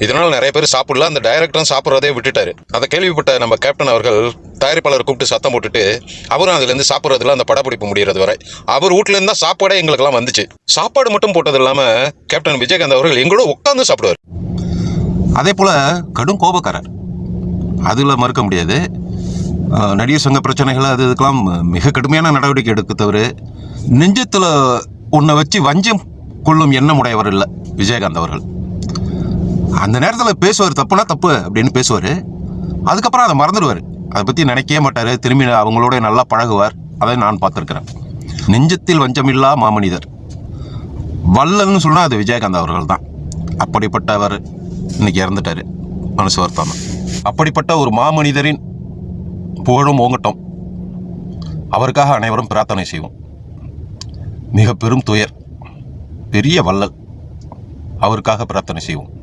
இதனால் நிறைய பேர் சாப்பிடல, அந்த டைரக்டரும் சாப்பிட்றதே விட்டுட்டாரு. அதை கேள்விப்பட்ட நம்ம கேப்டன் அவர்கள் தயாரிப்பாளர் கூப்பிட்டு சத்தம் போட்டுட்டு அவரும் அதுலேருந்து சாப்பிட்றதுல அந்த படப்பிடிப்பு முடிகிறது வரை அவர் வீட்டிலேருந்து தான் சாப்பாடே எங்களுக்கெல்லாம் வந்துச்சு. சாப்பாடு மட்டும் போட்டது இல்லாமல் கேப்டன் விஜயகாந்த் அவர்கள் எங்களோட உட்காந்து சாப்பிடுவார். அதே போல் கடும் கோபக்காரர், அதில் மறுக்க முடியாது. நடிகர் சங்க பிரச்சனைகள் அது இதுக்கெல்லாம் மிக கடுமையான நடவடிக்கை எடுக்கத்தவர். நெஞ்சத்தில் உன்னை வச்சு வஞ்சம் கொள்ளும் எண்ணம் உடையவர் இல்லை விஜயகாந்த் அவர்கள். அந்த நேரத்தில் பேசுவார், தப்புனா தப்பு அப்படின்னு பேசுவார். அதுக்கப்புறம் அதை மறந்துடுவார், அதை பற்றி நினைக்கவே மாட்டார். திரும்பி அவங்களோட நல்லா பழகுவார். அதை நான் பார்த்துருக்கிறேன். நெஞ்சத்தில் வஞ்சமில்லா மாமனிதர் வள்ளல்னு சொன்னால் அது விஜயகாந்த் அவர்கள் தான். அப்படிப்பட்டவர் இன்னைக்கு இறந்துட்டார். மனசு வருத்தம். அப்படிப்பட்ட ஒரு மாமனிதரின் புகழும் ஓங்கட்டும். அவருக்காக அனைவரும் பிரார்த்தனை செய்வோம். மிக பெரும் துயர், பெரிய வள்ளல், அவருக்காக பிரார்த்தனை செய்வோம்.